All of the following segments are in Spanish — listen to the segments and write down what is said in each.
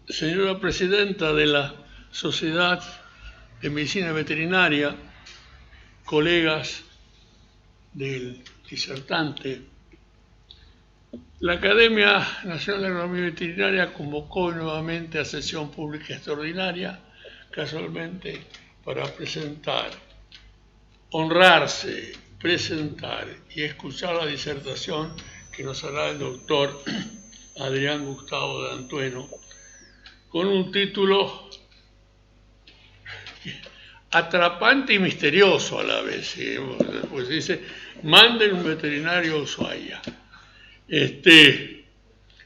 Señora Presidenta de la Sociedad de Medicina Veterinaria, colegas del disertante, la Academia Nacional de Agronomía Veterinaria convocó nuevamente a sesión pública extraordinaria, casualmente para presentar, honrarse, presentar y escuchar la disertación que nos hará el doctor Adrián Gustavo de Antueno, con un título atrapante y misterioso a la vez. Pues dice, manden un veterinario a Ushuaia. El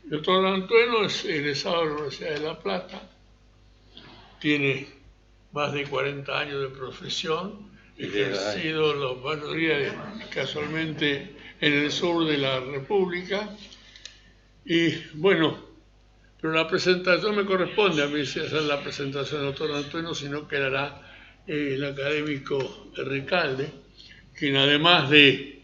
doctor Antueno es egresado de la Universidad de La Plata, tiene más de 40 años de profesión, ejercido la mayoría casualmente en el sur de la República, y bueno, pero la presentación me corresponde a mí hacer la presentación del doctor Antueno, sino que la hará el académico Recalde, quien además de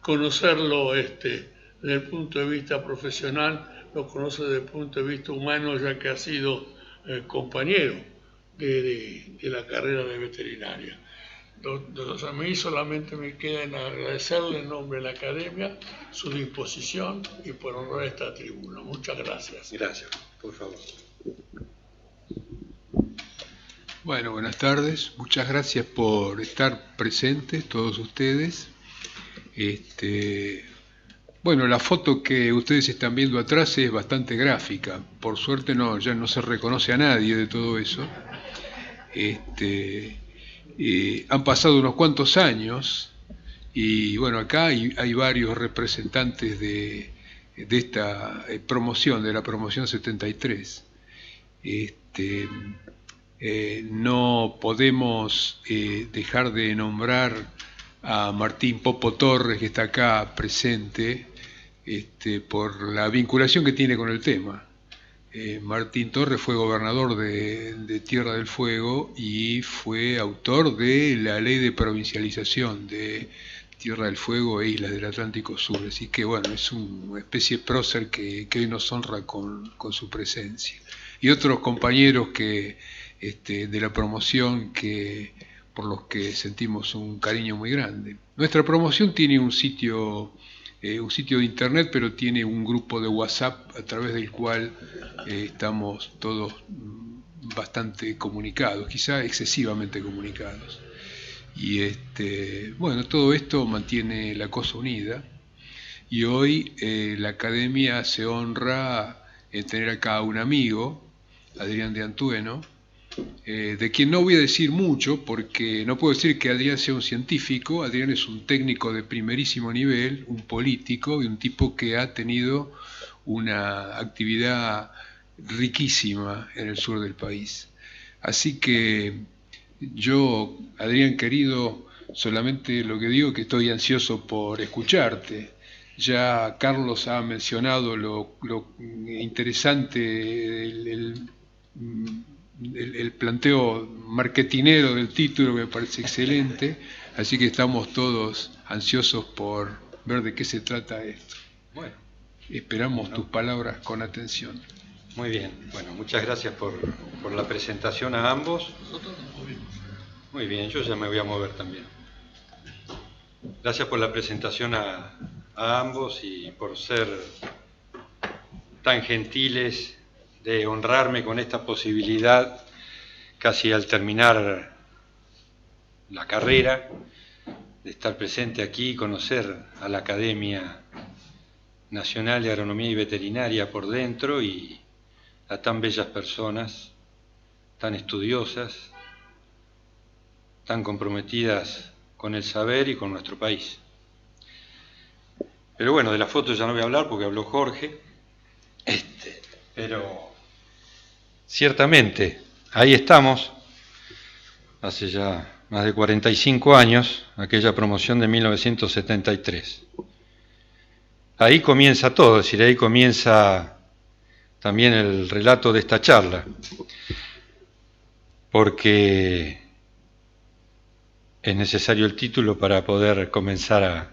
conocerlo desde el punto de vista profesional, lo conoce desde el punto de vista humano, ya que ha sido compañero de la carrera de veterinaria. Entonces, a mí solamente me queda en agradecerle en nombre de la Academia su disposición y por honrar esta tribuna. Muchas gracias. Gracias, por favor. Bueno, buenas tardes. Muchas gracias por estar presentes todos ustedes. Bueno, la foto que ustedes están viendo atrás es bastante gráfica. Por suerte ya no se reconoce a nadie de todo eso. Han pasado unos cuantos años y bueno, acá hay varios representantes de esta promoción, de la promoción 73. No podemos dejar de nombrar a Martín Popo Torres, que está acá presente, por la vinculación que tiene con el tema. Martín Torres fue gobernador de Tierra del Fuego y fue autor de la ley de provincialización de Tierra del Fuego e Islas del Atlántico Sur. Así que bueno, es una especie de prócer que hoy nos honra con su presencia. Y otros compañeros de la promoción por los que sentimos un cariño muy grande. Nuestra promoción tiene un sitio de internet, pero tiene un grupo de WhatsApp a través del cual estamos todos bastante comunicados, quizá excesivamente comunicados. Y bueno, todo esto mantiene la cosa unida. Y hoy la Academia se honra en tener acá a un amigo, Adrián de Antueno, de quien no voy a decir mucho, porque no puedo decir que Adrián sea un científico. Adrián es un técnico de primerísimo nivel, un político y un tipo que ha tenido una actividad riquísima en el sur del país. Así que yo, Adrián querido, solamente lo que digo es que estoy ansioso por escucharte. Ya Carlos ha mencionado lo interesante el planteo marketinero del título, me parece excelente, así que estamos todos ansiosos por ver de qué se trata esto. Bueno, esperamos tus palabras con atención. Muy bien, bueno, muchas gracias por la presentación a ambos. Muy bien, yo ya me voy a mover también. Gracias por la presentación a ambos y por ser tan gentiles de honrarme con esta posibilidad casi al terminar la carrera, de estar presente aquí y conocer a la Academia Nacional de Agronomía y Veterinaria por dentro y a tan bellas personas, tan estudiosas, tan comprometidas con el saber y con nuestro país. Pero bueno, de la foto ya no voy a hablar porque habló Jorge, pero ciertamente, ahí estamos, hace ya más de 45 años, aquella promoción de 1973. Ahí comienza todo, es decir, ahí comienza también el relato de esta charla, porque es necesario el título para poder comenzar a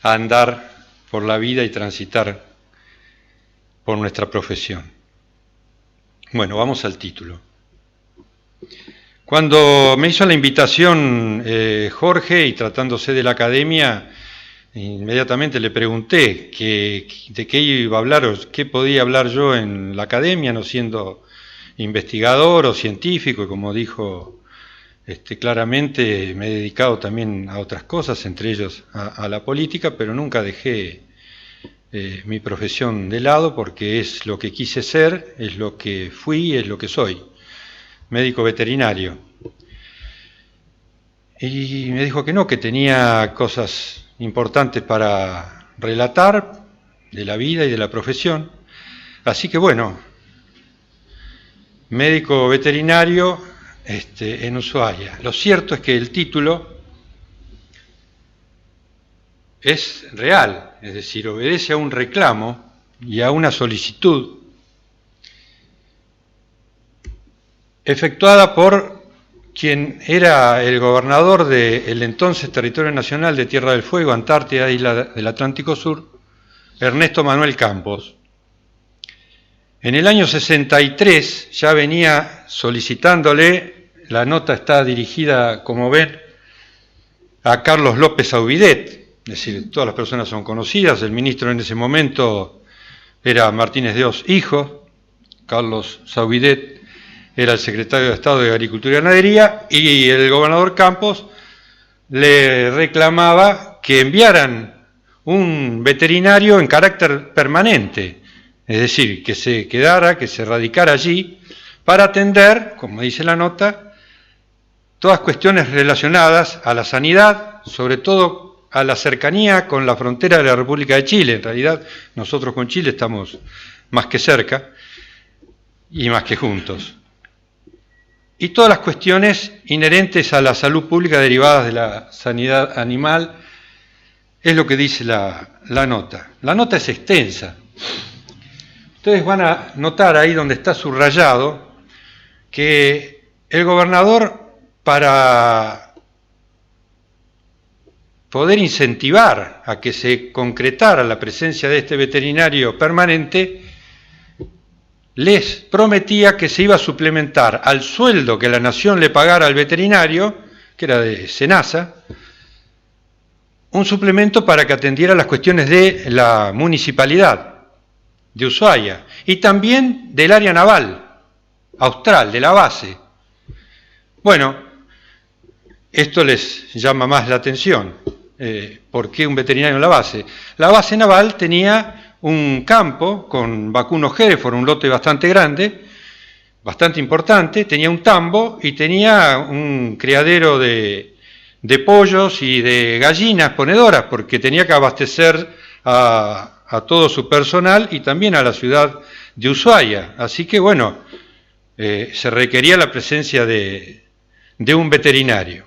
andar por la vida y transitar por nuestra profesión. Bueno, vamos al título. Cuando me hizo la invitación Jorge, y tratándose de la academia, inmediatamente le pregunté de qué iba a hablar o qué podía hablar yo en la academia, no siendo investigador o científico, y como dijo claramente, me he dedicado también a otras cosas, entre ellos a la política, pero nunca dejé mi profesión de lado porque es lo que quise ser, es lo que fui, es lo que soy. Médico veterinario. Y me dijo que no, que tenía cosas importantes para relatar de la vida y de la profesión. Así que bueno, médico veterinario en Ushuaia. Lo cierto es que el título es real, es decir, obedece a un reclamo y a una solicitud efectuada por quien era el gobernador del entonces Territorio Nacional de Tierra del Fuego, Antártida, Isla del Atlántico Sur, Ernesto Manuel Campos. En el año 63 ya venía solicitándole, la nota está dirigida, como ven, a Carlos López Saubidet, es decir, todas las personas son conocidas, el ministro en ese momento era Martínez de Oz, hijo, Carlos Saubidet era el secretario de Estado de Agricultura y Ganadería, y el gobernador Campos le reclamaba que enviaran un veterinario en carácter permanente, es decir, que se quedara, que se radicara allí, para atender, como dice la nota, todas cuestiones relacionadas a la sanidad, sobre todo a la cercanía con la frontera de la República de Chile. En realidad, nosotros con Chile estamos más que cerca y más que juntos. Y todas las cuestiones inherentes a la salud pública derivadas de la sanidad animal, es lo que dice la nota. La nota es extensa. Ustedes van a notar ahí donde está subrayado que el gobernador, para poder incentivar a que se concretara la presencia de este veterinario permanente, les prometía que se iba a suplementar al sueldo que la nación le pagara al veterinario, que era de SENASA, un suplemento para que atendiera las cuestiones de la municipalidad de Ushuaia y también del área naval, austral, de la base. Bueno, esto les llama más la atención. ¿Por qué un veterinario en la base? La base naval tenía un campo con vacuno Hereford, un lote bastante grande, bastante importante, tenía un tambo y tenía un criadero de pollos y de gallinas ponedoras, porque tenía que abastecer a todo su personal y también a la ciudad de Ushuaia. Así que bueno, se requería la presencia de un veterinario.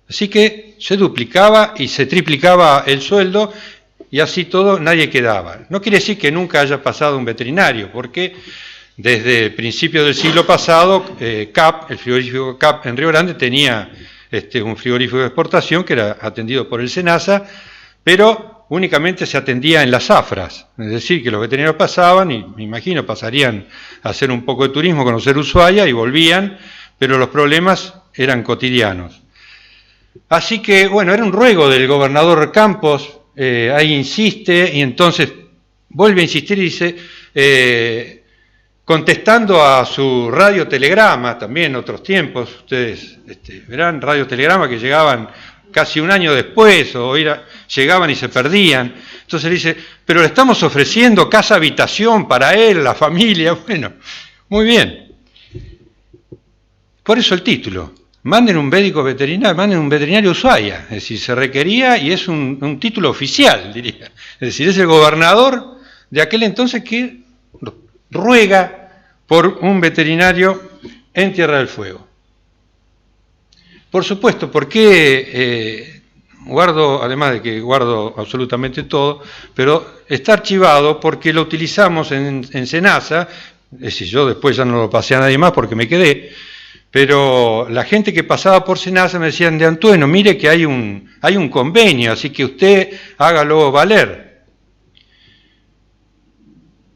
Así que se duplicaba y se triplicaba el sueldo, y así todo nadie quedaba. No quiere decir que nunca haya pasado un veterinario, porque desde el principio del siglo pasado, CAP, el frigorífico CAP en Río Grande, tenía un frigorífico de exportación que era atendido por el SENASA, pero únicamente se atendía en las zafras, es decir, que los veterinarios pasaban y, me imagino, pasarían a hacer un poco de turismo, conocer Ushuaia y volvían, pero los problemas eran cotidianos. Así que, bueno, era un ruego del gobernador Campos. Ahí insiste y entonces vuelve a insistir y dice, contestando a su radiotelegrama, también en otros tiempos, ustedes verán radiotelegramas que llegaban casi un año después o llegaban y se perdían. Entonces le dice, pero le estamos ofreciendo casa habitación para él, la familia. Bueno, muy bien. Por eso el título. Manden un médico veterinario, manden un veterinario a Ushuaia, es decir, se requería y es un título oficial, diría. Es decir, es el gobernador de aquel entonces que ruega por un veterinario en Tierra del Fuego. Por supuesto, porque además de que guardo absolutamente todo, pero está archivado porque lo utilizamos en SENASA, es decir, yo después ya no lo pasé a nadie más porque me quedé, pero la gente que pasaba por SENASA me decían, de Antueno, mire que hay un convenio, así que usted hágalo valer.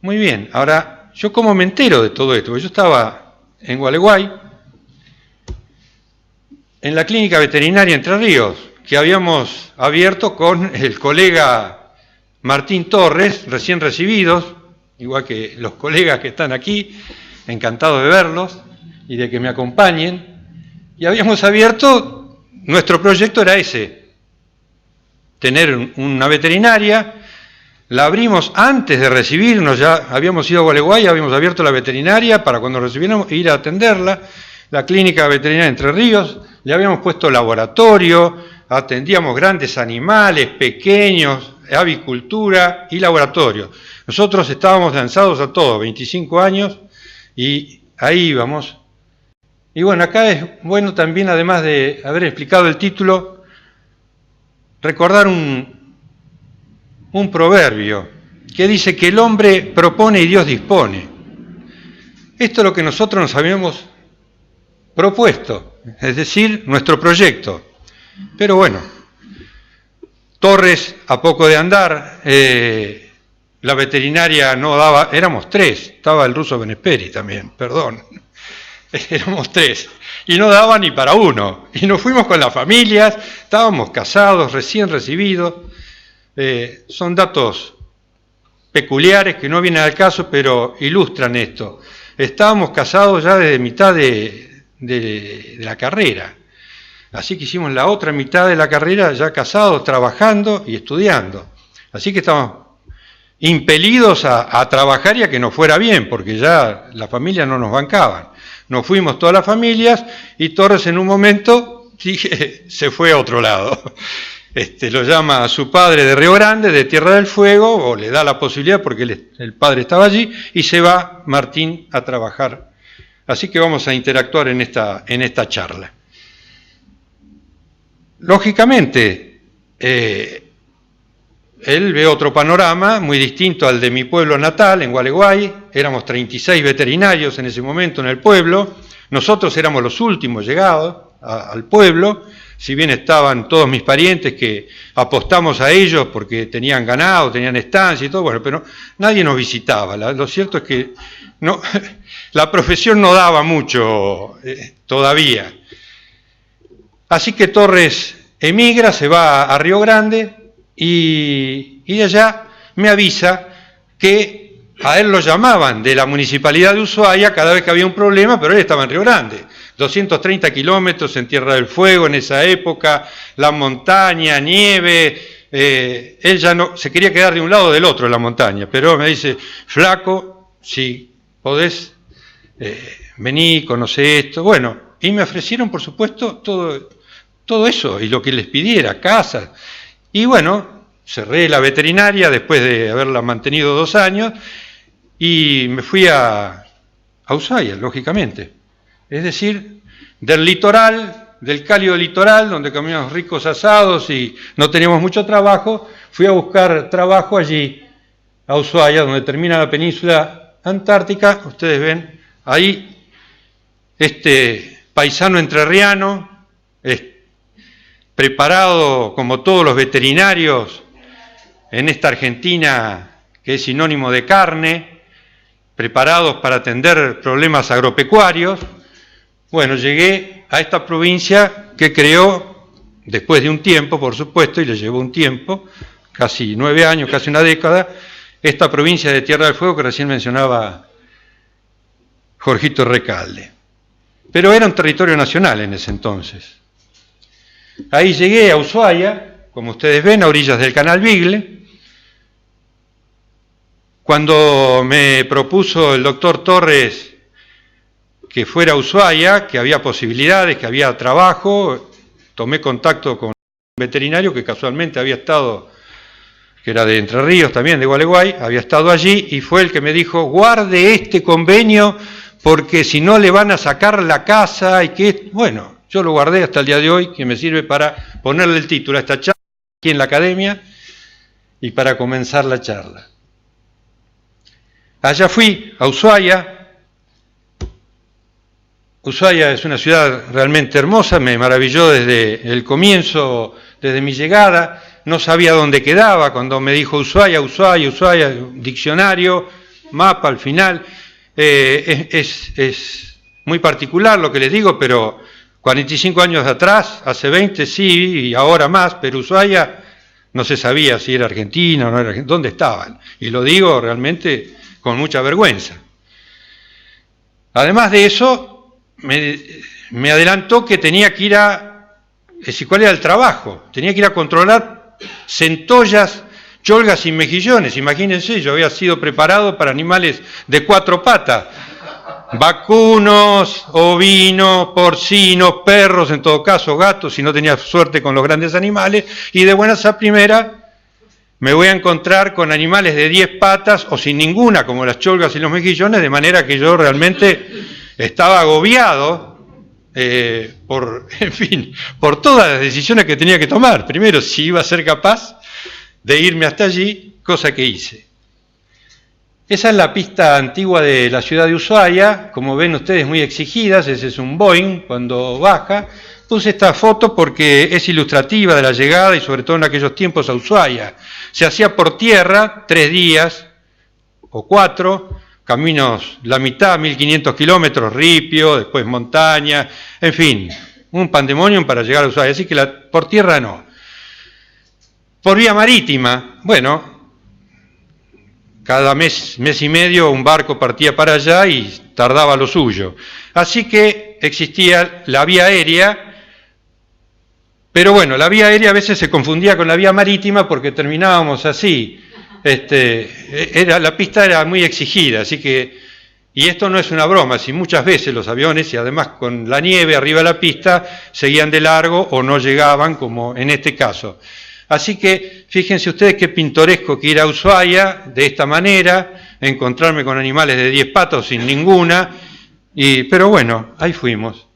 Muy bien, ahora ¿yo cómo me entero de todo esto? Porque yo estaba en Gualeguay, en la clínica veterinaria Entre Ríos, que habíamos abierto con el colega Martín Torres, recién recibidos, igual que los colegas que están aquí, encantado de verlos y de que me acompañen, y habíamos abierto, nuestro proyecto era ese, tener una veterinaria. La abrimos antes de recibirnos, ya habíamos ido a Gualeguay, habíamos abierto la veterinaria para cuando recibiéramos ir a atenderla, la clínica veterinaria Entre Ríos, le habíamos puesto laboratorio, atendíamos grandes animales, pequeños, avicultura y laboratorio. Nosotros estábamos lanzados a todo, 25 años, y ahí íbamos. Y bueno, acá es bueno también, además de haber explicado el título, recordar un proverbio que dice que el hombre propone y Dios dispone. Esto es lo que nosotros nos habíamos propuesto, es decir, nuestro proyecto. Pero bueno, Torres a poco de andar, la veterinaria no daba, éramos 3, estaba el ruso Benesperi también, perdón, éramos 3, y no daba ni para uno, y nos fuimos con las familias, estábamos casados, recién recibidos. Son datos peculiares que no vienen al caso, pero ilustran esto. Estábamos casados ya desde mitad de la carrera, así que hicimos la otra mitad de la carrera ya casados, trabajando y estudiando. Así que estábamos impelidos a trabajar y a que nos fuera bien, porque ya las familias no nos bancaban. Nos fuimos todas las familias y Torres en un momento se fue a otro lado. Lo llama a su padre de Río Grande, de Tierra del Fuego, o le da la posibilidad porque el padre estaba allí, y se va Martín a trabajar. Así que vamos a interactuar en esta charla. Lógicamente, él ve otro panorama muy distinto al de mi pueblo natal, en Gualeguay. Éramos 36 veterinarios en ese momento en el pueblo. Nosotros éramos los últimos llegados al pueblo. Si bien estaban todos mis parientes que apostamos a ellos porque tenían ganado, tenían estancia y todo, bueno, pero nadie nos visitaba. Lo cierto es que no, la profesión no daba mucho todavía. Así que Torres emigra, se va a Río Grande y de allá me avisa que a él lo llamaban de la Municipalidad de Ushuaia cada vez que había un problema, pero él estaba en Río Grande. 230 kilómetros en Tierra del Fuego en esa época, la montaña, nieve, él ya no se quería quedar de un lado o del otro en la montaña, pero me dice, flaco, si podés, vení, conocé esto, bueno, y me ofrecieron por supuesto todo eso, y lo que les pidiera, casa, y bueno, cerré la veterinaria después de haberla mantenido 2 años, y me fui a Ushuaia, lógicamente. Es decir, del litoral, del cálido litoral, donde comíamos ricos asados y no teníamos mucho trabajo, fui a buscar trabajo allí, a Ushuaia, donde termina la península antártica. Ustedes ven ahí este paisano entrerriano, preparado como todos los veterinarios en esta Argentina que es sinónimo de carne, preparados para atender problemas agropecuarios. Bueno, llegué a esta provincia que creó, después de un tiempo, por supuesto, y le llevó un tiempo, casi 9 años, casi una década, esta provincia de Tierra del Fuego que recién mencionaba Jorgito Recalde. Pero era un territorio nacional en ese entonces. Ahí llegué a Ushuaia, como ustedes ven, a orillas del Canal Bigle. Cuando me propuso el doctor Torres que fuera a Ushuaia, que había posibilidades, que había trabajo, tomé contacto con un veterinario que casualmente había estado, que era de Entre Ríos también, de Gualeguay, había estado allí y fue el que me dijo, guarde este convenio porque si no le van a sacar la casa y que... Bueno, yo lo guardé hasta el día de hoy, que me sirve para ponerle el título a esta charla aquí en la academia y para comenzar la charla. Allá fui, a Ushuaia. Ushuaia es una ciudad realmente hermosa, me maravilló desde el comienzo, desde mi llegada. No sabía dónde quedaba, cuando me dijo Ushuaia, diccionario, mapa al final. Es muy particular lo que les digo, pero 45 años atrás, hace 20 sí, y ahora más, pero Ushuaia no se sabía si era Argentina o no era Argentina, dónde estaban. Y lo digo realmente con mucha vergüenza. Además de eso, me adelantó que tenía que ir ¿cuál era el trabajo? Tenía que ir a controlar centollas, cholgas y mejillones. Imagínense, yo había sido preparado para animales de 4 patas. Vacunos, ovinos, porcinos, perros, en todo caso gatos, si no tenía suerte con los grandes animales, y de buenas a primeras me voy a encontrar con animales de 10 patas o sin ninguna, como las cholgas y los mejillones, de manera que yo realmente estaba agobiado por todas las decisiones que tenía que tomar. Primero, si iba a ser capaz de irme hasta allí, cosa que hice. Esa es la pista antigua de la ciudad de Ushuaia, como ven ustedes muy exigidas, ese es un Boeing cuando baja. Puse esta foto porque es ilustrativa de la llegada y sobre todo en aquellos tiempos a Ushuaia. Se hacía por tierra 3 días o 4, caminos la mitad, 1500 kilómetros, ripio, después montaña, en fin, un pandemonium para llegar a Ushuaia, así que por tierra no. Por vía marítima, bueno, cada mes y medio un barco partía para allá y tardaba lo suyo. Así que existía la vía aérea, pero bueno, la vía aérea a veces se confundía con la vía marítima porque terminábamos así. La pista era muy exigida, así que, y esto no es una broma, si muchas veces los aviones, y además con la nieve arriba de la pista, seguían de largo o no llegaban, como en este caso. Así que fíjense ustedes qué pintoresco que ir a Ushuaia de esta manera, encontrarme con animales de 10 patas o sin ninguna, pero bueno, ahí fuimos.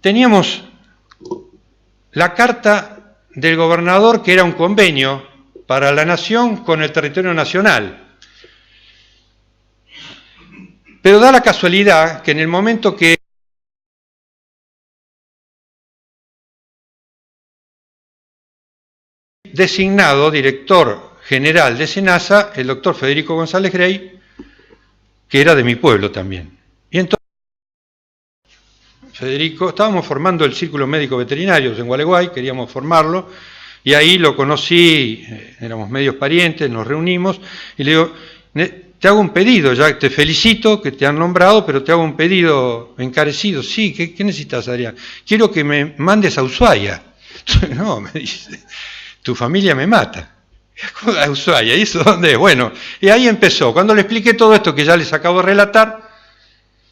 Teníamos la carta del gobernador, que era un convenio para la nación con el territorio nacional. Pero da la casualidad que en el momento que designado director general de SENASA, el doctor Federico González Grey, que era de mi pueblo también. Y entonces, Federico, estábamos formando el Círculo Médico Veterinario en Gualeguay, queríamos formarlo, y ahí lo conocí, éramos medios parientes, nos reunimos, y le digo, te hago un pedido, ya te felicito que te han nombrado, pero te hago un pedido encarecido. Sí, ¿qué necesitas, Adrián? Quiero que me mandes a Ushuaia. No, me dice, tu familia me mata. A Ushuaia, ¿y eso dónde es? Bueno, y ahí empezó. Cuando le expliqué todo esto que ya les acabo de relatar,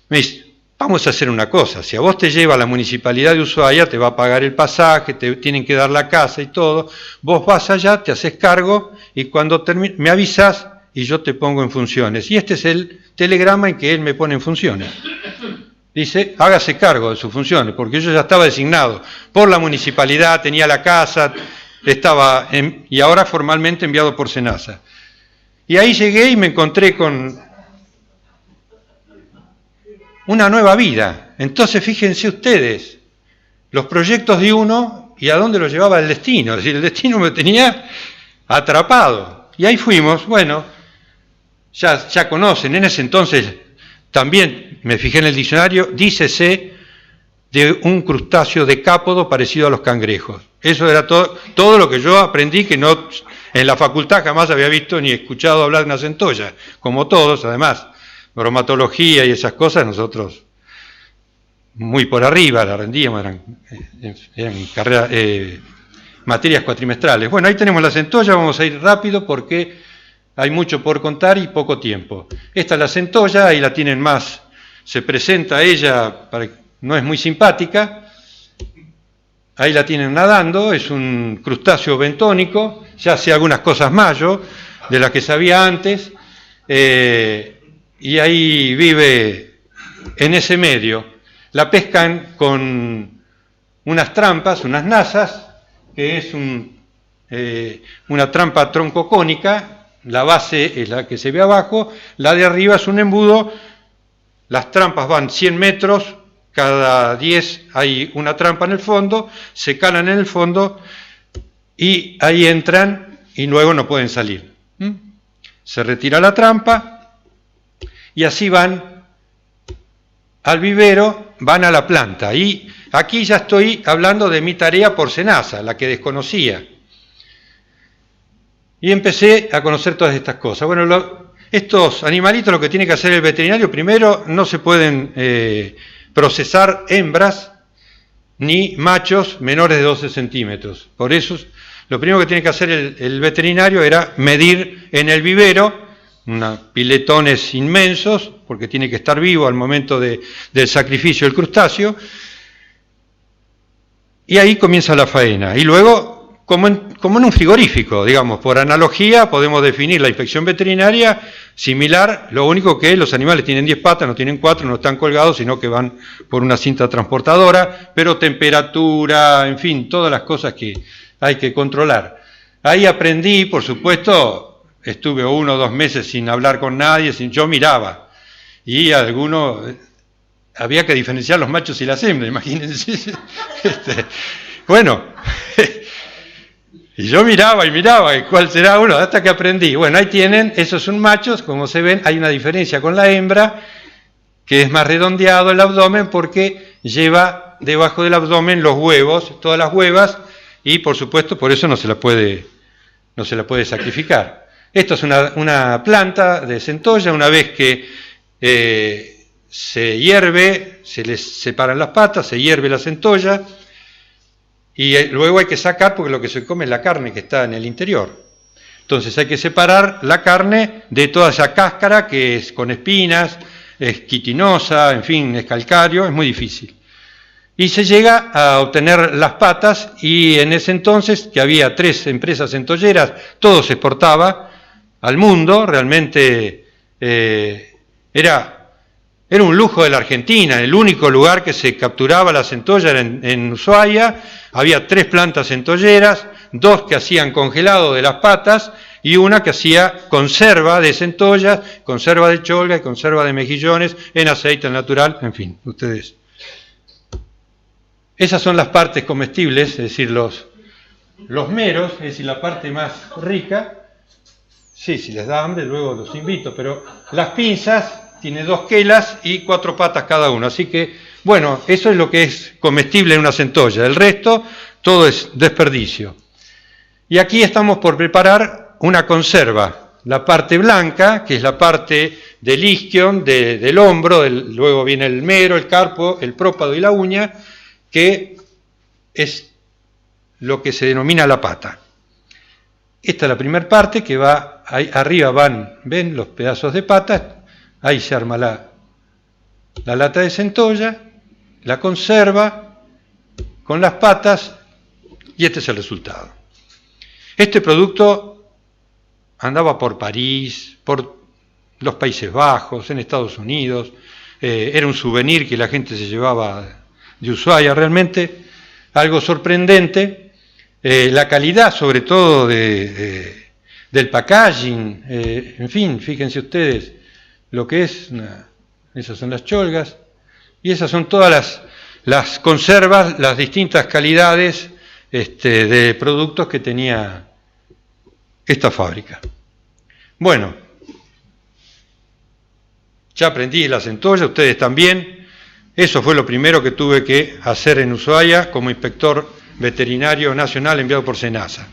me dice, vamos a hacer una cosa, si a vos te lleva la municipalidad de Ushuaia, te va a pagar el pasaje, te tienen que dar la casa y todo, vos vas allá, te haces cargo y cuando termine, me avisás y yo te pongo en funciones. Y este es el telegrama en que él me pone en funciones. Dice, hágase cargo de sus funciones, porque yo ya estaba designado por la municipalidad, tenía la casa, y ahora formalmente enviado por SENASA. Y ahí llegué y me encontré con una nueva vida. Entonces fíjense ustedes, los proyectos de uno y a dónde lo llevaba el destino. Es decir, el destino me tenía atrapado. Y ahí fuimos, bueno, ya conocen, en ese entonces también me fijé en el diccionario, dícese de un crustáceo decápodo parecido a los cangrejos. Eso era todo lo que yo aprendí, que no en la facultad jamás había visto ni escuchado hablar de una centolla, como todos, además, bromatología y esas cosas, nosotros muy por arriba la rendíamos, eran materias cuatrimestrales. Bueno, ahí tenemos la centolla, vamos a ir rápido porque hay mucho por contar y poco tiempo. Esta es la centolla, ahí la tienen más, se presenta ella, no es muy simpática, ahí la tienen nadando, es un crustáceo bentónico, ya hace algunas cosas mayo de las que sabía antes, y ahí vive en ese medio. La pescan con unas trampas, unas nazas, que es una trampa troncocónica, la base es la que se ve abajo, la de arriba es un embudo, las trampas van 100 metros, cada 10 hay una trampa en el fondo, se calan en el fondo y ahí entran y luego no pueden salir. Se retira la trampa y así van al vivero, van a la planta. Y aquí ya estoy hablando de mi tarea por SENASA, la que desconocía. Y empecé a conocer todas estas cosas. Bueno, estos animalitos, lo que tiene que hacer el veterinario, primero, no se pueden procesar hembras ni machos menores de 12 centímetros. Por eso, lo primero que tiene que hacer el veterinario era medir en el vivero, piletones inmensos, porque tiene que estar vivo al momento del sacrificio del crustáceo, y ahí comienza la faena. Y luego, como en un frigorífico, digamos, por analogía, podemos definir la inspección veterinaria similar, lo único que los animales tienen 10 patas, no tienen 4, no están colgados, sino que van por una cinta transportadora, pero temperatura, en fin, todas las cosas que hay que controlar. Ahí aprendí, por supuesto, estuve 1 o 2 meses sin hablar con nadie, yo miraba, y había que diferenciar los machos y las hembras, imagínense. Bueno, y yo miraba, ¿cuál será uno? Hasta que aprendí. Bueno, ahí tienen, esos son machos, como se ven, hay una diferencia con la hembra, que es más redondeado el abdomen, porque lleva debajo del abdomen los huevos, todas las huevas, y por supuesto, por eso no se la puede sacrificar. Esto es una planta de centolla. Una vez que se hierve, se les separan las patas, se hierve la centolla, y luego hay que sacar, porque lo que se come es la carne que está en el interior. Entonces hay que separar la carne de toda esa cáscara que es con espinas, es quitinosa, en fin, es calcáreo, es muy difícil. Y se llega a obtener las patas, y en ese entonces, que había 3 empresas centolleras, todo se exportaba al mundo, realmente era un lujo de la Argentina. El único lugar que se capturaba la centolla era en Ushuaia. Había 3 plantas centolleras, 2 que hacían congelado de las patas y una que hacía conserva de centollas, conserva de cholga y conserva de mejillones en aceite natural, en fin, ustedes. Esas son las partes comestibles, es decir, los meros, es decir, la parte más rica. Sí, si les da hambre, luego los invito, pero las pinzas tiene 2 quelas y 4 patas cada uno, así que, bueno, eso es lo que es comestible en una centolla. El resto, todo es desperdicio. Y aquí estamos por preparar una conserva. La parte blanca, que es la parte del isquion, del hombro, luego viene el mero, el carpo, el própado y la uña, que es lo que se denomina la pata. Esta es la primera parte, que va, ahí arriba ven los pedazos de pata, ahí se arma la lata de centolla, la conserva con las patas, y este es el resultado. Este producto andaba por París, por los Países Bajos, en Estados Unidos, era un souvenir que la gente se llevaba de Ushuaia, realmente algo sorprendente. La calidad, sobre todo, del packaging, en fin, fíjense ustedes lo que es, esas son las cholgas, y esas son todas las conservas, las distintas calidades de productos que tenía esta fábrica. Bueno, ya aprendí la centolla, ustedes también. Eso fue lo primero que tuve que hacer en Ushuaia como inspector veterinario nacional enviado por SENASA.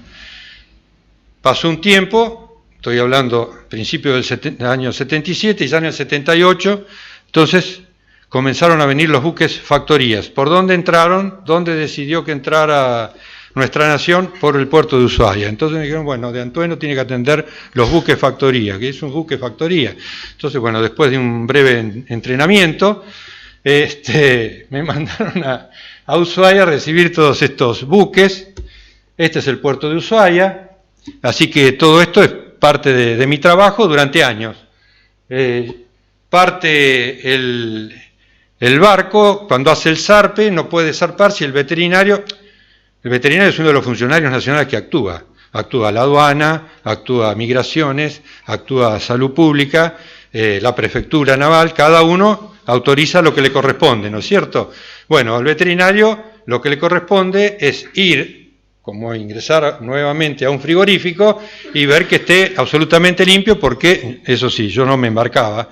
Pasó un tiempo, estoy hablando principios del año 77 y ya en el 78, entonces comenzaron a venir los buques factorías. ¿Por dónde entraron? ¿Dónde decidió que entrara nuestra nación? Por el puerto de Ushuaia. Entonces me dijeron, bueno, de Antueno tiene que atender los buques factoría. ¿Qué es un buque factoría? Entonces, bueno, después de un breve entrenamiento, me mandaron a Ushuaia a recibir todos estos buques. Este es el puerto de Ushuaia, así que todo esto es parte de mi trabajo durante años. Parte el barco, cuando hace el zarpe, no puede zarpar si el veterinario es uno de los funcionarios nacionales que actúa la aduana, actúa migraciones, actúa salud pública, la prefectura naval, cada uno autoriza lo que le corresponde, ¿no es cierto? Bueno, al veterinario lo que le corresponde es ir, como ingresar nuevamente a un frigorífico y ver que esté absolutamente limpio, porque, eso sí, yo no me embarcaba,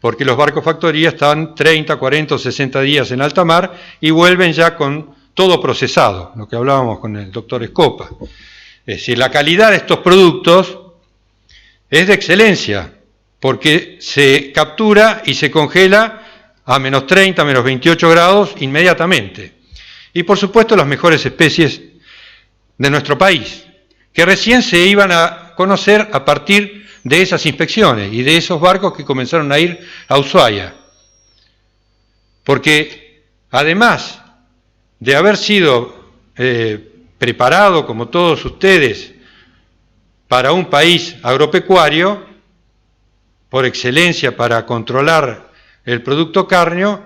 porque los barcos factoría estaban 30, 40 o 60 días en alta mar y vuelven ya con todo procesado, lo que hablábamos con el doctor Escopa. Es decir, la calidad de estos productos es de excelencia, porque se captura y se congela a menos 30, menos 28 grados inmediatamente. Y por supuesto las mejores especies de nuestro país, que recién se iban a conocer a partir de esas inspecciones y de esos barcos que comenzaron a ir a Ushuaia. Porque además de haber sido preparado, como todos ustedes, para un país agropecuario, por excelencia para controlar el producto cárneo,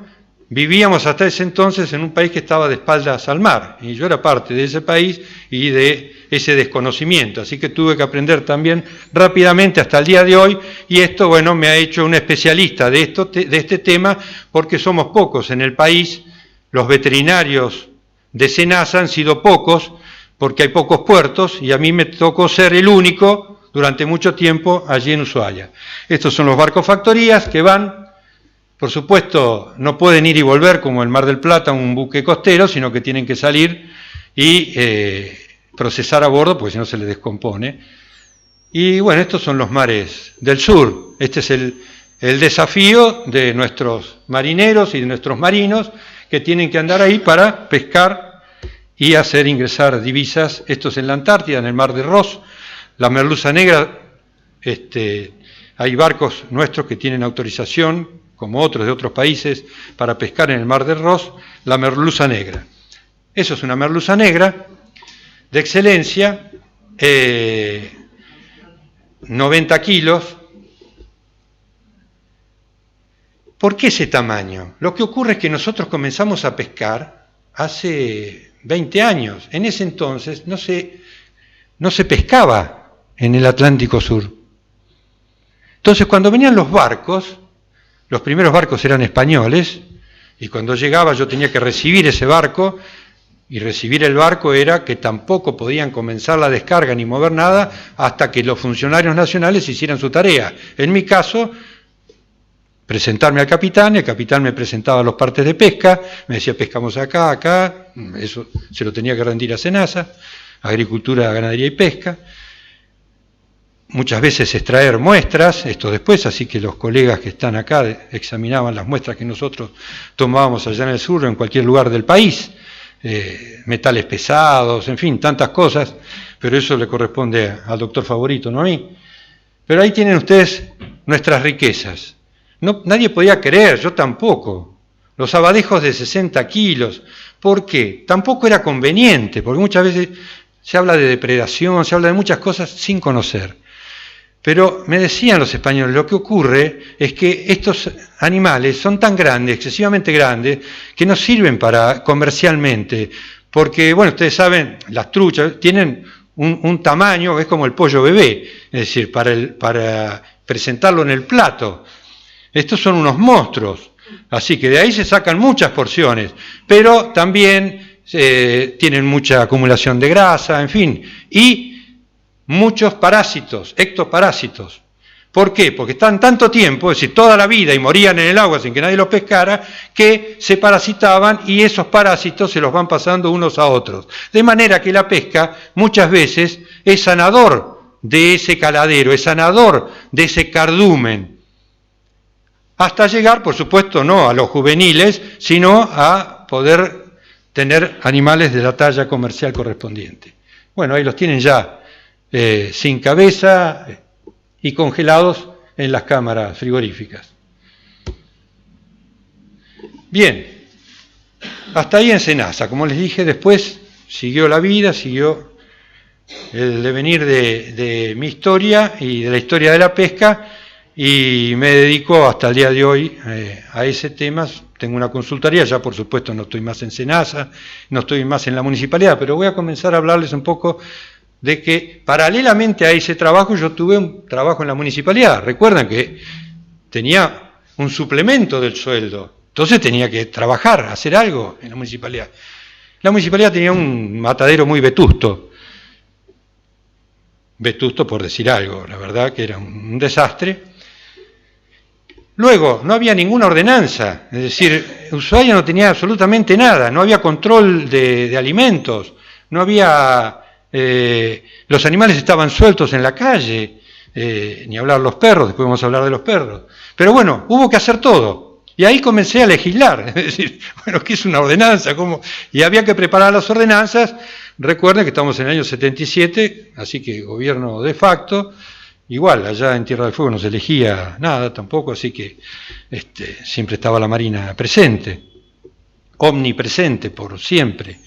vivíamos hasta ese entonces en un país que estaba de espaldas al mar, y yo era parte de ese país y de ese desconocimiento, así que tuve que aprender también rápidamente hasta el día de hoy, y esto, bueno, me ha hecho un especialista de este tema, porque somos pocos en el país, los veterinarios de SENASA han sido pocos, porque hay pocos puertos, y a mí me tocó ser el único durante mucho tiempo allí en Ushuaia. Estos son los barcos factorías que van, por supuesto, no pueden ir y volver como el Mar del Plata, un buque costero, sino que tienen que salir y procesar a bordo, porque si no se les descompone. Y bueno, estos son los mares del sur. Este es el desafío de nuestros marineros y de nuestros marinos, que tienen que andar ahí para pescar y hacer ingresar divisas. Esto es en la Antártida, en el Mar de Ross, la merluza negra. Hay barcos nuestros que tienen autorización, como otros de otros países, para pescar en el Mar de Ross, la merluza negra. Eso es una merluza negra de excelencia, 90 kilos. ¿Por qué ese tamaño? Lo que ocurre es que nosotros comenzamos a pescar hace 20 años. En ese entonces no se pescaba en el Atlántico Sur. Entonces, cuando venían los barcos, los primeros barcos eran españoles, y cuando llegaba yo tenía que recibir ese barco, y recibir el barco era que tampoco podían comenzar la descarga ni mover nada hasta que los funcionarios nacionales hicieran su tarea. En mi caso, presentarme al capitán, el capitán me presentaba los partes de pesca, me decía pescamos acá, acá, eso se lo tenía que rendir a SENASA, Agricultura, Ganadería y Pesca. Muchas veces extraer muestras, esto después, así que los colegas que están acá examinaban las muestras que nosotros tomábamos allá en el sur o en cualquier lugar del país, metales pesados, en fin, tantas cosas, pero eso le corresponde al doctor Favorito, no a mí. Pero ahí tienen ustedes nuestras riquezas. Nadie podía creer, yo tampoco, los abadejos de 60 kilos. ¿Por qué? Tampoco era conveniente, porque muchas veces se habla de depredación, se habla de muchas cosas sin conocer. Pero me decían los españoles, lo que ocurre es que estos animales son tan grandes, excesivamente grandes, que no sirven para comercialmente, porque, bueno, ustedes saben, las truchas tienen un tamaño que es como el pollo bebé, es decir, para presentarlo en el plato. Estos son unos monstruos, así que de ahí se sacan muchas porciones, pero también tienen mucha acumulación de grasa, en fin, y muchos parásitos, ectoparásitos. ¿Por qué? Porque están tanto tiempo, es decir, toda la vida, y morían en el agua sin que nadie los pescara, que se parasitaban y esos parásitos se los van pasando unos a otros. De manera que la pesca muchas veces es sanador de ese caladero, es sanador de ese cardumen. Hasta llegar, por supuesto, no a los juveniles, sino a poder tener animales de la talla comercial correspondiente. Bueno, ahí los tienen ya sin cabeza y congelados en las cámaras frigoríficas. Bien, hasta ahí en SENASA. Como les dije, después siguió la vida, siguió el devenir de mi historia y de la historia de la pesca, y me dedico hasta el día de hoy a ese tema. Tengo una consultoría, ya por supuesto no estoy más en SENASA, no estoy más en la municipalidad, pero voy a comenzar a hablarles un poco de que paralelamente a ese trabajo yo tuve un trabajo en la municipalidad. Recuerdan que tenía un suplemento del sueldo, entonces tenía que trabajar, hacer algo en la municipalidad. La municipalidad tenía un matadero muy vetusto por decir algo, la verdad que era un desastre. Luego, no había ninguna ordenanza, es decir, Ushuaia no tenía absolutamente nada, no había control de alimentos, no había, los animales estaban sueltos en la calle, ni hablar los perros, después vamos a hablar de los perros. Pero bueno, hubo que hacer todo, y ahí comencé a legislar, es decir, bueno, ¿qué es una ordenanza? ¿Cómo? Y había que preparar las ordenanzas. Recuerden que estamos en el año 77, así que gobierno de facto. Igual, allá en Tierra del Fuego no se elegía nada tampoco, así que siempre estaba la Marina presente, omnipresente por siempre.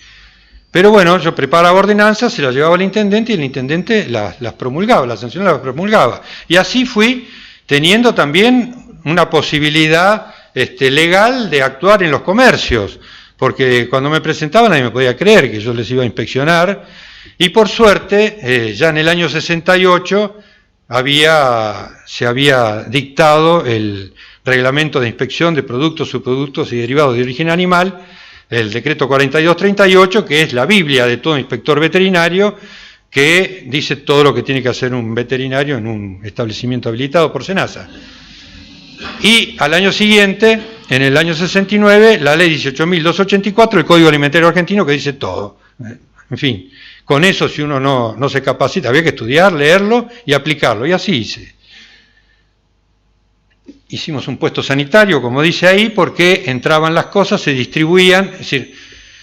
Pero bueno, yo preparaba ordenanzas, se las llevaba al intendente y el intendente las promulgaba, las sanciones las promulgaba. Y así fui teniendo también una posibilidad legal de actuar en los comercios, porque cuando me presentaban nadie me podía creer que yo les iba a inspeccionar. Y por suerte, ya en el año 68... se había dictado el reglamento de inspección de productos, subproductos y derivados de origen animal, el decreto 4238, que es la Biblia de todo inspector veterinario, que dice todo lo que tiene que hacer un veterinario en un establecimiento habilitado por SENASA. Y al año siguiente, en el año 69, la ley 18.284, el Código Alimentario Argentino, que dice todo. En fin, con eso, si uno no se capacita, había que estudiar, leerlo y aplicarlo, y así hice. Hicimos un puesto sanitario, como dice ahí, porque entraban las cosas, se distribuían, es decir,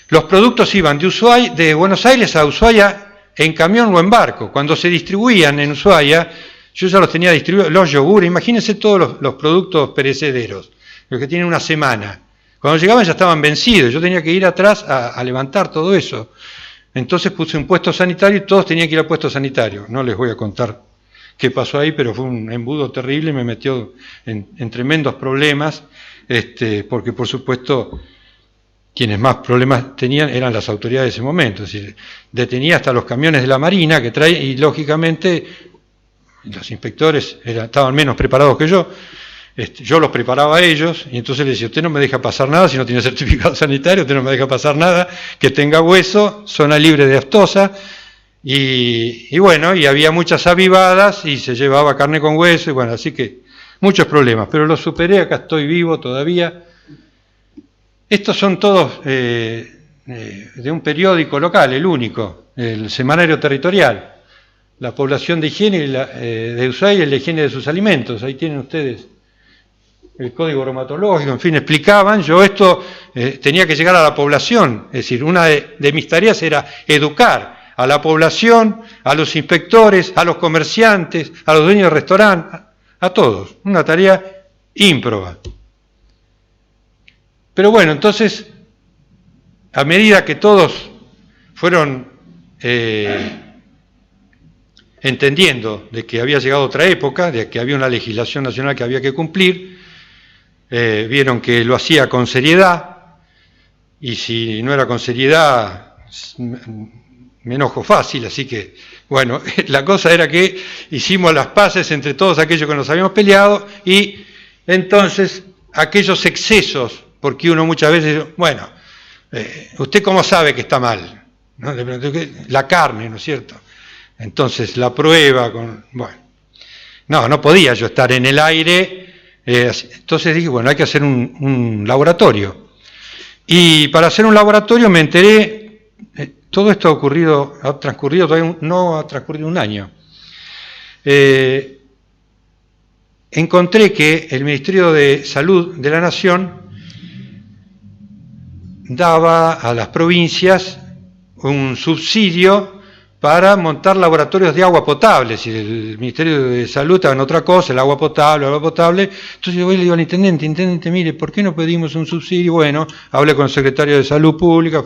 los productos iban de Buenos Aires a Ushuaia en camión o en barco. Cuando se distribuían en Ushuaia, yo ya los tenía distribuidos, los yogures, imagínense todos los productos perecederos, los que tienen una semana. Cuando llegaban ya estaban vencidos, yo tenía que ir atrás a levantar todo eso. Entonces puse un puesto sanitario y todos tenían que ir al puesto sanitario. No les voy a contar qué pasó ahí, pero fue un embudo terrible y me metió en tremendos problemas, porque por supuesto quienes más problemas tenían eran las autoridades de ese momento. Es decir, detenía hasta los camiones de la Marina que trae, y lógicamente los inspectores estaban menos preparados que yo. Yo los preparaba a ellos, y entonces les decía, usted no me deja pasar nada si no tiene certificado sanitario, usted no me deja pasar nada que tenga hueso, zona libre de aftosa, y bueno, y había muchas avivadas, y se llevaba carne con hueso, y bueno, así que muchos problemas, pero los superé, acá estoy vivo todavía. Estos son todos de un periódico local, el único, el Semanario Territorial, la población de higiene de Ushuaia y la higiene de sus alimentos, ahí tienen ustedes el código bromatológico, en fin, explicaban. Yo esto tenía que llegar a la población, es decir, una de mis tareas era educar a la población, a los inspectores, a los comerciantes, a los dueños de restaurantes, a todos, una tarea ímproba. Pero bueno, entonces, a medida que todos fueron entendiendo de que había llegado otra época, de que había una legislación nacional que había que cumplir, vieron que lo hacía con seriedad, y si no era con seriedad me enojo fácil, así que bueno, la cosa era que hicimos las paces entre todos aquellos que nos habíamos peleado, y entonces aquellos excesos, porque uno muchas veces, bueno, ¿usted cómo sabe que está mal? ¿No? La carne, ¿no es cierto? Entonces la prueba, bueno, no podía yo estar en el aire. Entonces dije, bueno, hay que hacer un laboratorio. Y para hacer un laboratorio me enteré, todo esto ha transcurrido todavía, no ha transcurrido un año. Encontré que el Ministerio de Salud de la Nación daba a las provincias un subsidio para montar laboratorios de agua potable. Si el Ministerio de Salud estaba en otra cosa, el agua potable. Entonces yo voy y le digo al intendente, mire, ¿por qué no pedimos un subsidio? Bueno, hablé con el secretario de Salud Pública,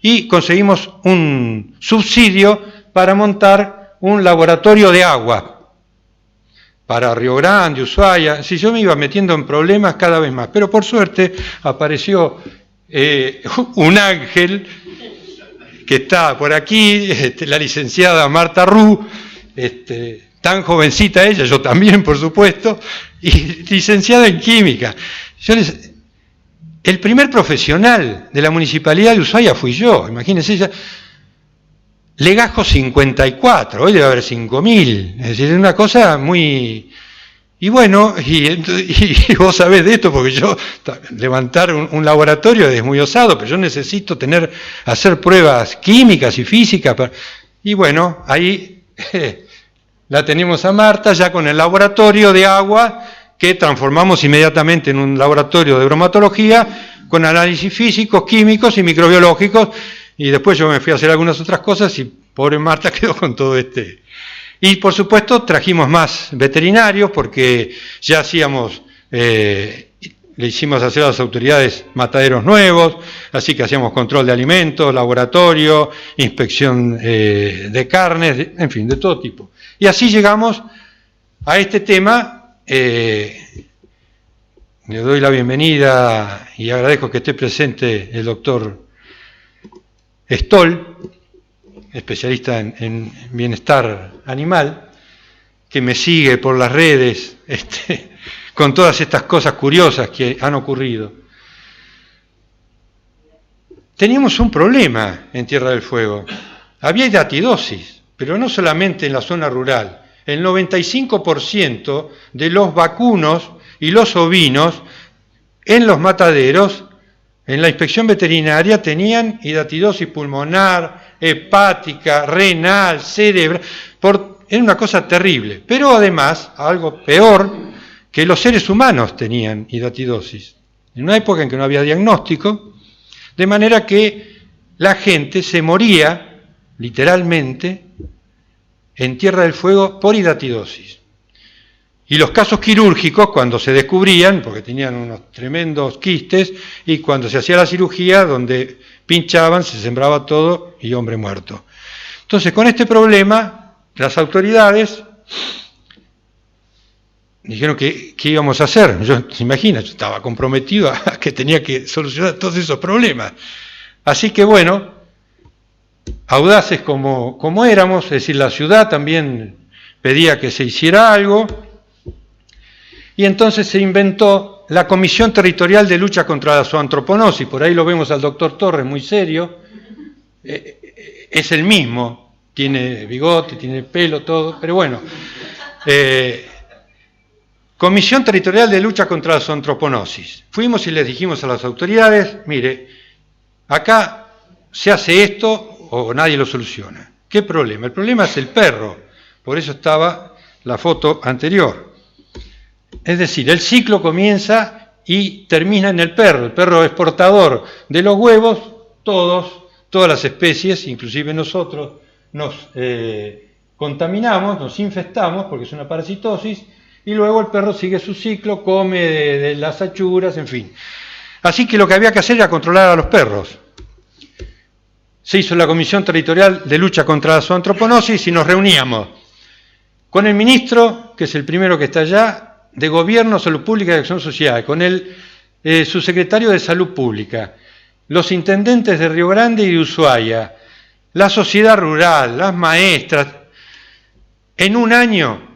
y conseguimos un subsidio para montar un laboratorio de agua para Río Grande, Ushuaia. Si yo me iba metiendo en problemas cada vez más, pero por suerte apareció un ángel que está por aquí, la licenciada Marta Ru, tan jovencita ella, yo también por supuesto, y licenciada en química. El primer profesional de la municipalidad de Ushuaia fui yo, imagínense ella. Legajo 54, hoy debe haber 5.000, es decir, es una cosa muy Y bueno, y vos sabés de esto, porque yo levantar un laboratorio es muy osado, pero yo necesito hacer pruebas químicas y físicas. Y bueno, ahí la tenemos a Marta ya con el laboratorio de agua, que transformamos inmediatamente en un laboratorio de bromatología, con análisis físicos, químicos y microbiológicos, y después yo me fui a hacer algunas otras cosas y pobre Marta quedó con todo este. Y por supuesto trajimos más veterinarios porque ya hacíamos, le hicimos hacer a las autoridades mataderos nuevos, así que hacíamos control de alimentos, laboratorio, inspección de carnes, en fin, de todo tipo. Y así llegamos a este tema. Le doy la bienvenida y agradezco que esté presente el doctor Stoll, especialista en bienestar animal, que me sigue por las redes con todas estas cosas curiosas que han ocurrido. Teníamos un problema en Tierra del Fuego. Había hidatidosis, pero no solamente en la zona rural. El 95% de los vacunos y los ovinos en los mataderos, en la inspección veterinaria, tenían hidatidosis pulmonar, hepática, renal, cerebral. Era una cosa terrible. Pero además, algo peor, que los seres humanos tenían hidatidosis. En una época en que no había diagnóstico, de manera que la gente se moría, literalmente, en Tierra del Fuego por hidatidosis. Y los casos quirúrgicos, cuando se descubrían, porque tenían unos tremendos quistes, y cuando se hacía la cirugía, donde pinchaban, se sembraba todo y hombre muerto. Entonces, con este problema, las autoridades dijeron que ¿qué íbamos a hacer? Se imagina, yo estaba comprometido a que tenía que solucionar todos esos problemas. Así que bueno, audaces como éramos, es decir, la ciudad también pedía que se hiciera algo, y entonces se inventó la Comisión Territorial de Lucha contra la Zoantroponosis. Por ahí lo vemos al doctor Torres, muy serio, es el mismo, tiene bigote, tiene pelo, todo, pero bueno. Comisión Territorial de Lucha contra la Zoantroponosis. Fuimos y les dijimos a las autoridades, mire, acá se hace esto o nadie lo soluciona. ¿Qué problema? El problema es el perro, por eso estaba la foto anterior. Es decir, el ciclo comienza y termina en el perro es portador de los huevos, todas las especies, inclusive nosotros, nos contaminamos, nos infestamos, porque es una parasitosis, y luego el perro sigue su ciclo, come de las achuras, en fin. Así que lo que había que hacer era controlar a los perros. Se hizo la Comisión Territorial de Lucha contra la Zoantroponosis y nos reuníamos con el ministro, que es el primero que está allá, de Gobierno, Salud Pública y Acción Social, con el subsecretario de Salud Pública, los intendentes de Río Grande y de Ushuaia, la sociedad rural, las maestras. En un año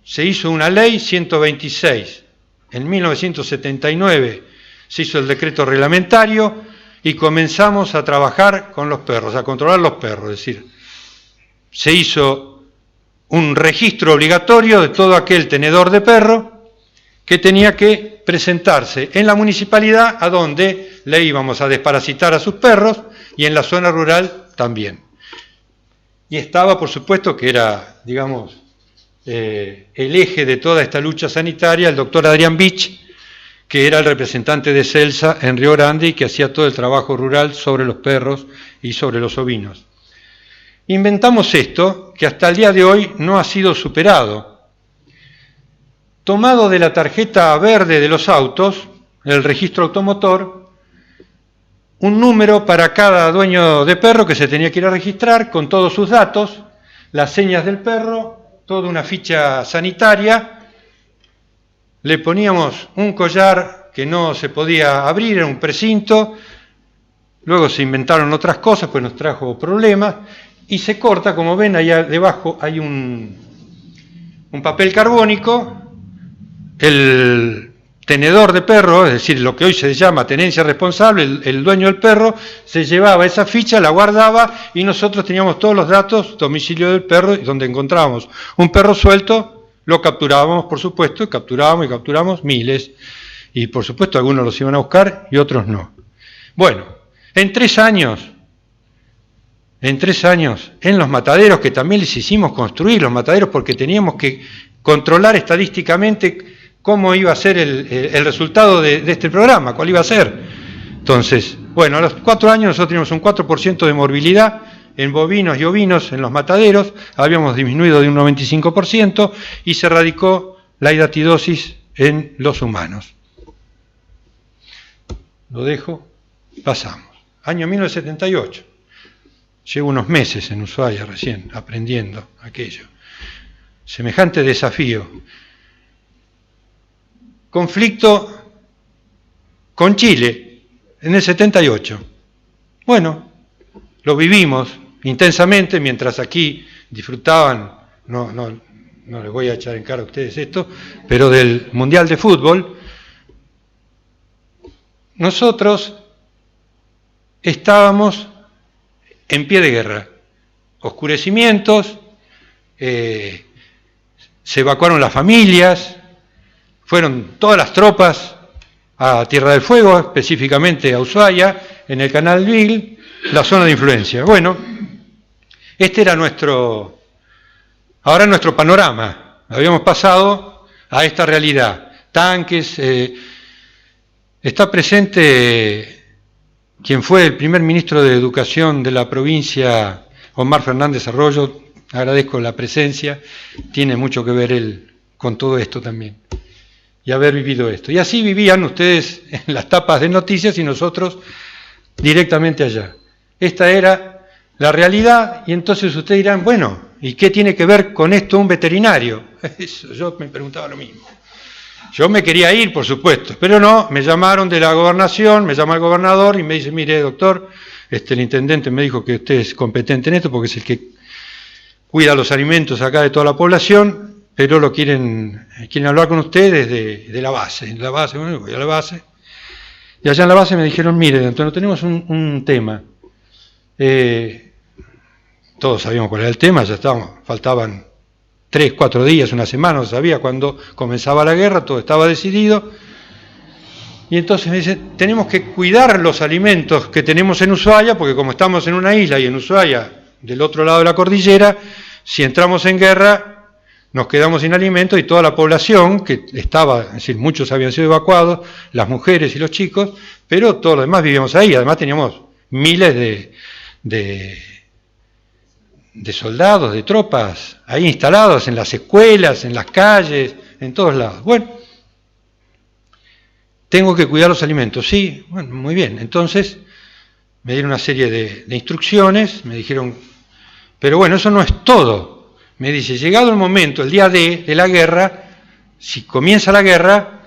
se hizo una ley 126, en 1979 se hizo el decreto reglamentario y comenzamos a trabajar con los perros, a controlar los perros, es decir, se hizo un registro obligatorio de todo aquel tenedor de perro que tenía que presentarse en la municipalidad a donde le íbamos a desparasitar a sus perros y en la zona rural también. Y estaba, por supuesto, que era, digamos, el eje de toda esta lucha sanitaria, el doctor Adrián Bich, que era el representante de Celsa en Río Grande y que hacía todo el trabajo rural sobre los perros y sobre los ovinos. Inventamos esto, que hasta el día de hoy no ha sido superado. Tomado de la tarjeta verde de los autos, el registro automotor, un número para cada dueño de perro que se tenía que ir a registrar con todos sus datos, las señas del perro, toda una ficha sanitaria. Le poníamos un collar que no se podía abrir, era un precinto. Luego se inventaron otras cosas, pues nos trajo problemas. Y se corta, como ven, allá debajo hay un papel carbónico. El tenedor de perro, es decir, lo que hoy se llama tenencia responsable, el dueño del perro, se llevaba esa ficha, la guardaba y nosotros teníamos todos los datos, domicilio del perro, y donde encontrábamos un perro suelto, lo capturábamos, por supuesto, capturábamos y capturamos miles, y por supuesto algunos los iban a buscar y otros no. Bueno, en 3 años, en los mataderos, que también les hicimos construir los mataderos porque teníamos que controlar estadísticamente cómo iba a ser el resultado de este programa, cuál iba a ser. Entonces, bueno, a los 4 años nosotros teníamos un 4% de morbilidad en bovinos y ovinos en los mataderos, habíamos disminuido de un 95% y se erradicó la hidatidosis en los humanos. Lo dejo, pasamos. Año 1978. Llevo unos meses en Ushuaia recién, aprendiendo aquello. Semejante desafío. Conflicto con Chile en el 78. Bueno, lo vivimos intensamente mientras aquí disfrutaban, no les voy a echar en cara a ustedes esto, pero del Mundial de Fútbol. Nosotros estábamos en pie de guerra, oscurecimientos, se evacuaron las familias, fueron todas las tropas a Tierra del Fuego, específicamente a Ushuaia, en el Canal Vil, la zona de influencia. Bueno, este era nuestro panorama. Habíamos pasado a esta realidad. Tanques, está presente quien fue el primer ministro de Educación de la provincia, Omar Fernández Arroyo. Agradezco la presencia, tiene mucho que ver él con todo esto también, y haber vivido esto. Y así vivían ustedes en las tapas de noticias y nosotros directamente allá. Esta era la realidad, y entonces ustedes dirán, bueno, ¿y qué tiene que ver con esto un veterinario? Eso, yo me preguntaba lo mismo. Yo me quería ir, por supuesto, pero no, me llamaron de la gobernación, me llama el gobernador y me dice, mire, doctor, el intendente me dijo que usted es competente en esto porque es el que cuida los alimentos acá de toda la población, pero quieren hablar con usted desde la base. Bueno, voy a la base. Y allá en la base me dijeron, mire, Antonio, tenemos un tema. Todos sabíamos cuál era el tema, ya estábamos, faltaban 3, 4 días, una semana, no sabía cuándo comenzaba la guerra, todo estaba decidido. Y entonces me dice, tenemos que cuidar los alimentos que tenemos en Ushuaia, porque como estamos en una isla y en Ushuaia, del otro lado de la cordillera, si entramos en guerra, nos quedamos sin alimentos y toda la población, que estaba, es decir, muchos habían sido evacuados, las mujeres y los chicos, pero todos los demás vivíamos ahí, además teníamos miles de soldados, de tropas, ahí instalados en las escuelas, en las calles, en todos lados. Bueno, tengo que cuidar los alimentos, sí, bueno, muy bien. Entonces me dieron una serie de instrucciones, me dijeron, pero bueno, eso no es todo. Me dice, llegado el momento, el día de la guerra, si comienza la guerra,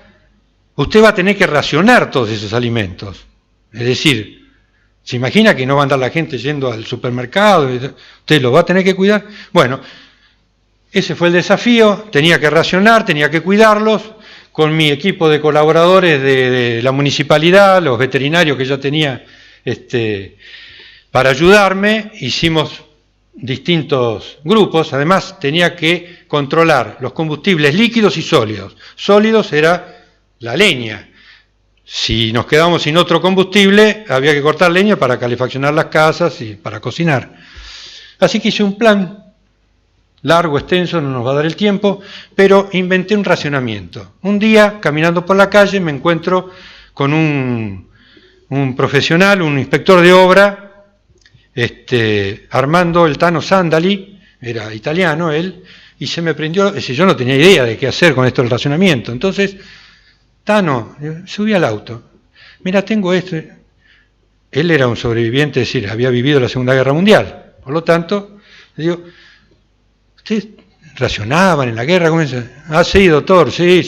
usted va a tener que racionar todos esos alimentos. Es decir, ¿se imagina que no va a andar la gente yendo al supermercado? ¿Usted lo va a tener que cuidar? Bueno, ese fue el desafío, tenía que racionar, tenía que cuidarlos, con mi equipo de colaboradores de la municipalidad, los veterinarios que ya tenía para ayudarme, hicimos distintos grupos, además tenía que controlar los combustibles líquidos y sólidos. Sólidos era la leña. Si nos quedamos sin otro combustible, había que cortar leña para calefaccionar las casas y para cocinar. Así que hice un plan largo, extenso, no nos va a dar el tiempo, pero inventé un racionamiento. Un día, caminando por la calle, me encuentro con un profesional, un inspector de obra, Armando El Tano Sandali, era italiano él, y se me prendió, es decir, yo no tenía idea de qué hacer con esto del racionamiento. Entonces, Tano, subí al auto, mira, tengo esto. Él era un sobreviviente, es decir, había vivido la Segunda Guerra Mundial, por lo tanto, le digo, ¿ustedes racionaban en la guerra? ¿Cómo es? Ah, sí, doctor, sí,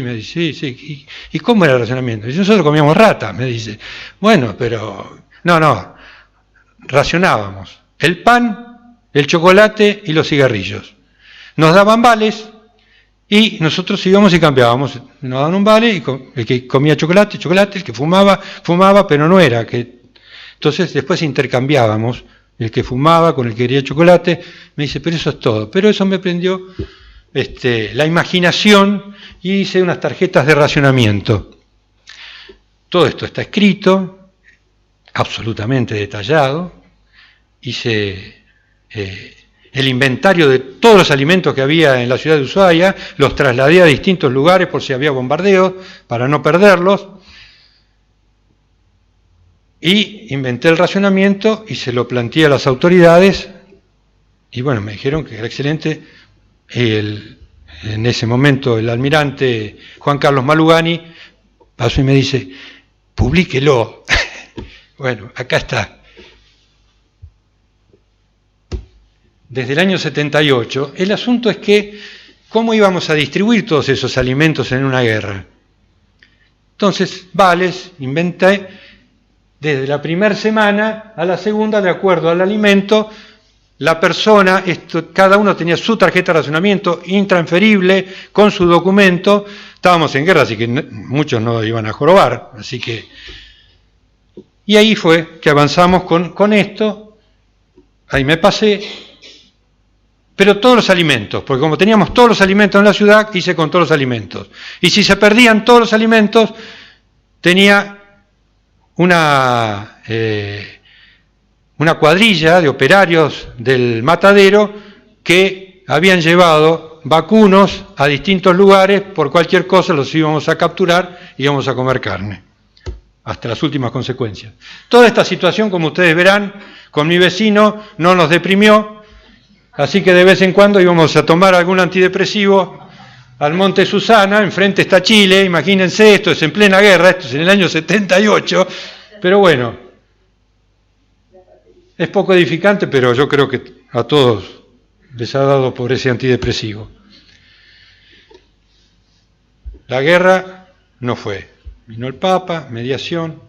me dice, sí. ¿Y cómo era el racionamiento? Y nosotros comíamos rata, me dice. Bueno, pero, no, racionábamos el pan, el chocolate y los cigarrillos. Nos daban vales y nosotros íbamos y cambiábamos. Nos daban un vale y el que comía chocolate, el que fumaba, pero no era. Entonces después intercambiábamos, el que fumaba con el que quería chocolate. Me dice, pero eso es todo. Pero eso me prendió la imaginación y hice unas tarjetas de racionamiento. Todo esto está escrito, absolutamente detallado. Hice el inventario de todos los alimentos que había en la ciudad de Ushuaia, los trasladé a distintos lugares por si había bombardeos, para no perderlos. Y inventé el racionamiento y se lo planteé a las autoridades. Y bueno, me dijeron que era excelente. En ese momento el almirante Juan Carlos Malugani pasó y me dice, publíquelo. Bueno, acá está. Desde el año 78, el asunto es que, ¿cómo íbamos a distribuir todos esos alimentos en una guerra? Entonces, vales, inventé, desde la primera semana a la segunda, de acuerdo al alimento, la persona, cada uno tenía su tarjeta de racionamiento intransferible, con su documento. Estábamos en guerra, así que muchos no iban a jorobar, así que... Y ahí fue que avanzamos con esto, ahí me pasé, pero todos los alimentos, porque como teníamos todos los alimentos en la ciudad, hice con todos los alimentos. Y si se perdían todos los alimentos, tenía una cuadrilla de operarios del matadero que habían llevado vacunos a distintos lugares, por cualquier cosa los íbamos a capturar y íbamos a comer carne, hasta las últimas consecuencias. Toda esta situación, como ustedes verán, con mi vecino no nos deprimió, así que de vez en cuando íbamos a tomar algún antidepresivo al Monte Susana, enfrente está Chile, imagínense, esto es en plena guerra, esto es en el año 78, pero bueno, es poco edificante, pero yo creo que a todos les ha dado por ese antidepresivo. La guerra no fue. Vino el Papa, mediación,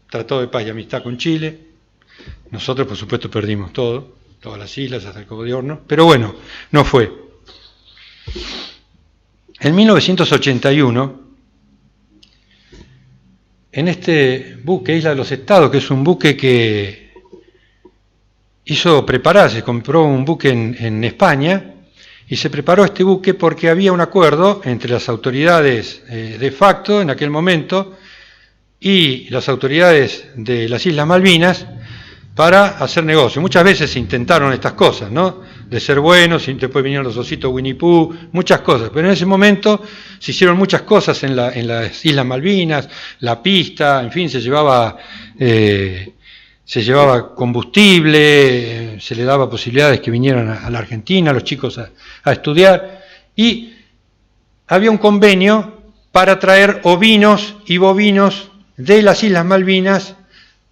tratado de paz y amistad con Chile. Nosotros, por supuesto, perdimos todo, todas las islas, hasta el Cabo de Hornos, pero bueno, no fue. En 1981, en este buque, Isla de los Estados, que es un buque que hizo prepararse, compró un buque en España, y se preparó este buque porque había un acuerdo entre las autoridades de facto en aquel momento y las autoridades de las Islas Malvinas para hacer negocio. Muchas veces se intentaron estas cosas, ¿no? De ser buenos, y después vinieron los ositos Winnie Pooh, muchas cosas. Pero en ese momento se hicieron muchas cosas en las Islas Malvinas, la pista, en fin, se llevaba combustible, se le daba posibilidades que vinieran a la Argentina, a los chicos a estudiar, y había un convenio para traer ovinos y bovinos de las Islas Malvinas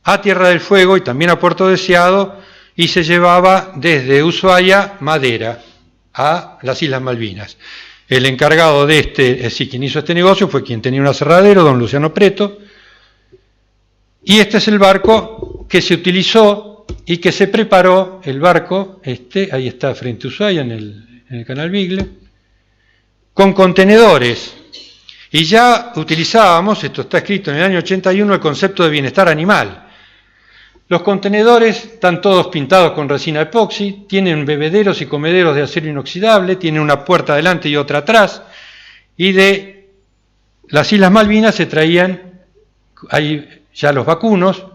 a Tierra del Fuego y también a Puerto Deseado, y se llevaba desde Ushuaia madera a las Islas Malvinas. El encargado de quien hizo este negocio fue quien tenía un aserradero, don Luciano Preto, y este es el barco que se utilizó y que se preparó, el barco, ahí está frente a Ushuaia en el canal Bigle, con contenedores. Y ya utilizábamos, esto está escrito en el año 81, el concepto de bienestar animal. Los contenedores están todos pintados con resina epoxi, tienen bebederos y comederos de acero inoxidable, tienen una puerta adelante y otra atrás, y de las Islas Malvinas se traían ahí ya los vacunos.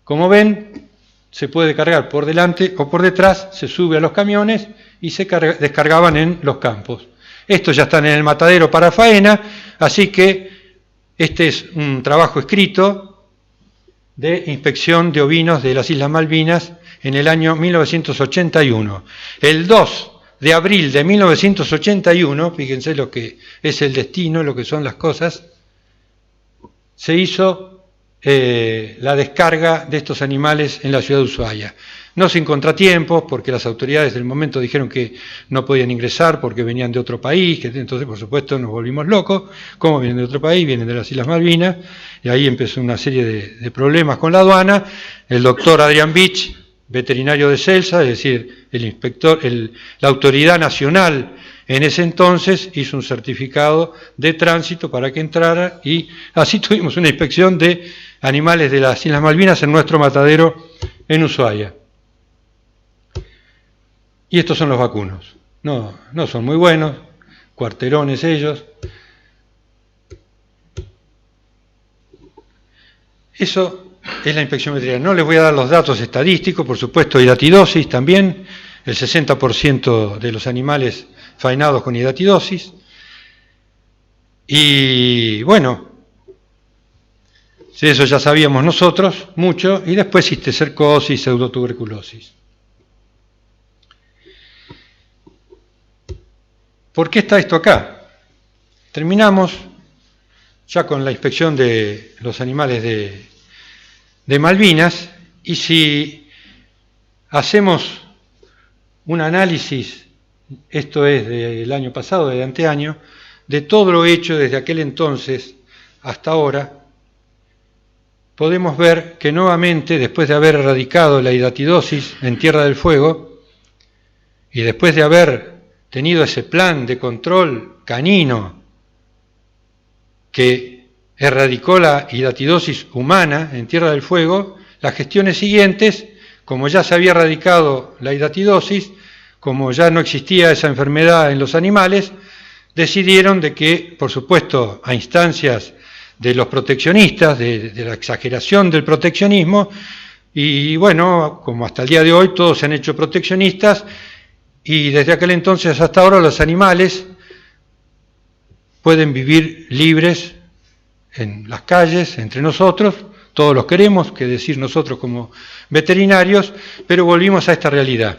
Como ven, se puede cargar por delante o por detrás, se sube a los camiones y se descargaban en los campos. Estos ya están en el matadero para faena, así que este es un trabajo escrito de inspección de ovinos de las Islas Malvinas en el año 1981. El 2 de abril de 1981, fíjense lo que es el destino, lo que son las cosas, se hizo la descarga de estos animales en la ciudad de Ushuaia. No sin contratiempos, porque las autoridades del momento dijeron que no podían ingresar porque venían de otro país, entonces por supuesto nos volvimos locos. ¿Cómo vienen de otro país? Vienen de las Islas Malvinas, y ahí empezó una serie de problemas con la aduana. El doctor Adrián Beach, veterinario de Celsa, es decir, el inspector, la autoridad nacional en ese entonces, hizo un certificado de tránsito para que entrara, y así tuvimos una inspección de animales de las Islas Malvinas en nuestro matadero en Ushuaia. Y estos son los vacunos. no son muy buenos, cuarterones ellos. Eso es la inspección veterinaria. No les voy a dar los datos estadísticos, por supuesto, hidatidosis también, el 60% de los animales faenados con hidatidosis. Y bueno, eso ya sabíamos nosotros mucho, y después cisticercosis, pseudotuberculosis. ¿Por qué está esto acá? Terminamos ya con la inspección de los animales de Malvinas, y si hacemos un análisis, esto es del año pasado, de anteaño, de todo lo hecho desde aquel entonces hasta ahora, podemos ver que nuevamente, después de haber erradicado la hidatidosis en Tierra del Fuego, y después de haber tenido ese plan de control canino que erradicó la hidatidosis humana en Tierra del Fuego, las gestiones siguientes, como ya se había erradicado la hidatidosis, como ya no existía esa enfermedad en los animales, decidieron de que, por supuesto, a instancias de los proteccionistas, de la exageración del proteccionismo, y bueno, como hasta el día de hoy todos se han hecho proteccionistas, y desde aquel entonces hasta ahora los animales pueden vivir libres en las calles, entre nosotros, todos los queremos, que decir nosotros como veterinarios, pero volvimos a esta realidad.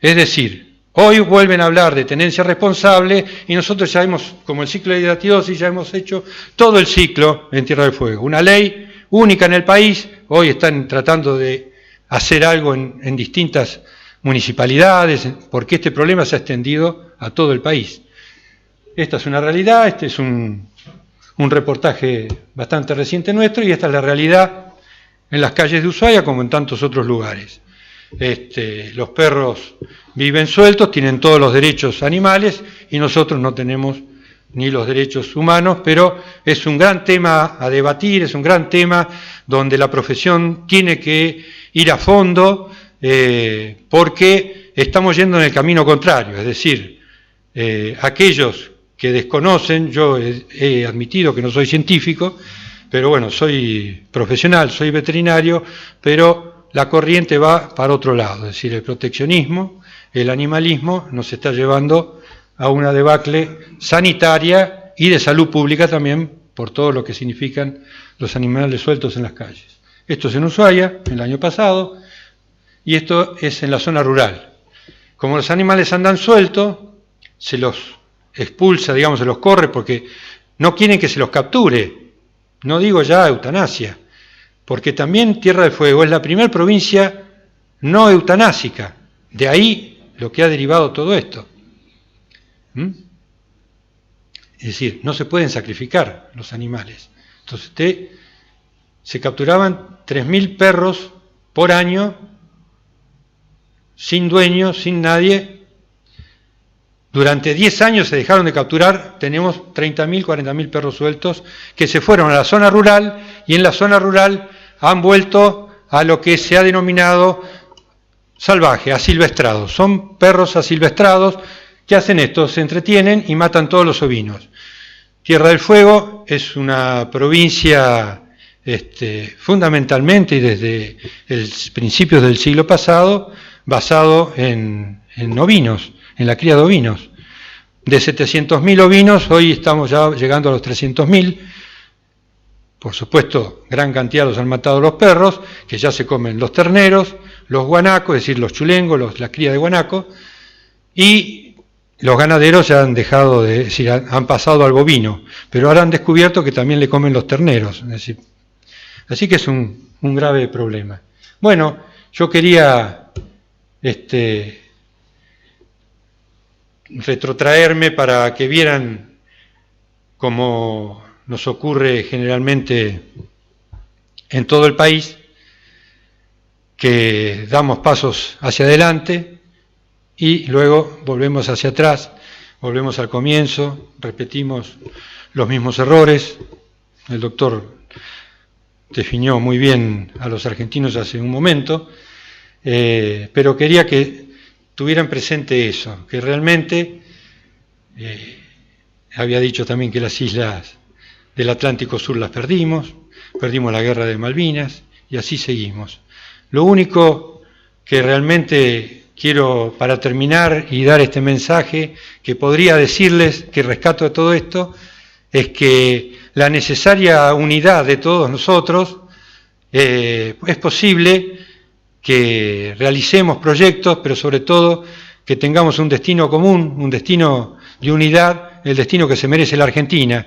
Es decir, hoy vuelven a hablar de tenencia responsable y nosotros ya hemos, como el ciclo de hidatidosis, ya hemos hecho todo el ciclo en Tierra del Fuego. Una ley única en el país, hoy están tratando de hacer algo en distintas municipalidades, porque este problema se ha extendido a todo el país. Esta es una realidad, este es un reportaje bastante reciente nuestro, y esta es la realidad en las calles de Ushuaia como en tantos otros lugares. Los perros viven sueltos, tienen todos los derechos animales, y nosotros no tenemos ni los derechos humanos, pero es un gran tema a debatir, es un gran tema donde la profesión tiene que ir a fondo, porque estamos yendo en el camino contrario, es decir, aquellos que desconocen, yo he admitido que no soy científico, pero bueno, soy profesional, soy veterinario, pero la corriente va para otro lado, es decir, el proteccionismo, el animalismo nos está llevando a una debacle sanitaria y de salud pública también, por todo lo que significan los animales sueltos en las calles. Esto es en Ushuaia, el año pasado, y esto es en la zona rural. Como los animales andan sueltos, se los expulsa, digamos, se los corre porque no quieren que se los capture. No digo ya eutanasia, porque también Tierra del Fuego es la primera provincia no eutanásica. De ahí lo que ha derivado todo esto. Es decir, no se pueden sacrificar los animales. Entonces se capturaban 3.000 perros por año, sin dueño, sin nadie. Durante 10 años se dejaron de capturar, tenemos 30.000, 40.000 perros sueltos que se fueron a la zona rural, y en la zona rural han vuelto a lo que se ha denominado salvaje, asilvestrados. Son perros asilvestrados que hacen esto, se entretienen y matan todos los ovinos. Tierra del Fuego es una provincia fundamentalmente y desde principios del siglo pasado basado en ovinos, en la cría de ovinos. De 700.000 ovinos, hoy estamos ya llegando a los 300.000. Por supuesto, gran cantidad los han matado los perros, que ya se comen los terneros, los guanacos, es decir, los chulengos, la cría de guanaco, y los ganaderos ya han dejado de, es decir, han pasado al bovino, pero ahora han descubierto que también le comen los terneros. Es decir, así que es un grave problema. Bueno, yo quería retrotraerme para que vieran cómo nos ocurre generalmente en todo el país, que damos pasos hacia adelante y luego volvemos hacia atrás, volvemos al comienzo, repetimos los mismos errores. El doctor definió muy bien a los argentinos hace un momento, pero quería que tuvieran presente eso, que realmente, había dicho también que las islas del Atlántico Sur las perdimos la guerra de Malvinas, y así seguimos. Lo único que realmente quiero, para terminar y dar este mensaje, que podría decirles que rescato de todo esto, es que la necesaria unidad de todos nosotros, es posible que realicemos proyectos, pero sobre todo que tengamos un destino común, un destino de unidad, el destino que se merece la Argentina,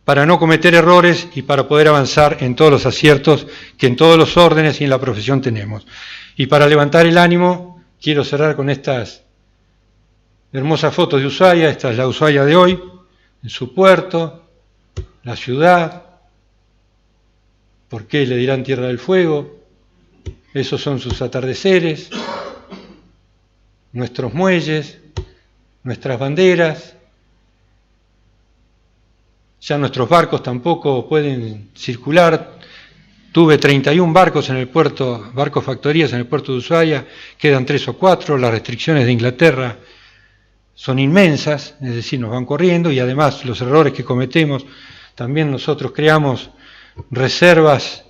para no cometer errores y para poder avanzar en todos los aciertos que en todos los órdenes y en la profesión tenemos. Y para levantar el ánimo, quiero cerrar con estas hermosas fotos de Ushuaia. Esta es la Ushuaia de hoy, en su puerto, la ciudad. ¿Por qué le dirán Tierra del Fuego? Esos son sus atardeceres, nuestros muelles, nuestras banderas. Ya nuestros barcos tampoco pueden circular. Tuve 31 barcos en el puerto, barcos factorías en el puerto de Ushuaia, quedan 3 o 4, las restricciones de Inglaterra son inmensas, es decir, nos van corriendo, y además los errores que cometemos, también nosotros creamos reservas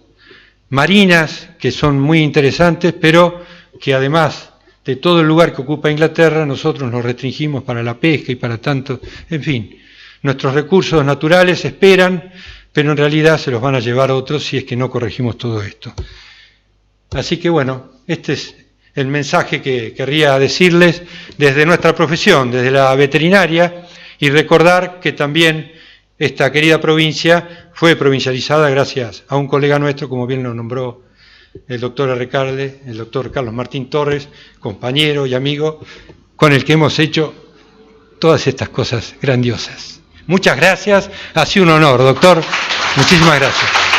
marinas que son muy interesantes, pero que además de todo el lugar que ocupa Inglaterra, nosotros nos restringimos para la pesca y para tanto, en fin. Nuestros recursos naturales esperan, pero en realidad se los van a llevar otros si es que no corregimos todo esto. Así que bueno, este es el mensaje que querría decirles desde nuestra profesión, desde la veterinaria, y recordar que también esta querida provincia fue provincializada gracias a un colega nuestro, como bien lo nombró el doctor Arrecalde, el doctor Carlos Martín Torres, compañero y amigo, con el que hemos hecho todas estas cosas grandiosas. Muchas gracias, ha sido un honor, doctor. Muchísimas gracias.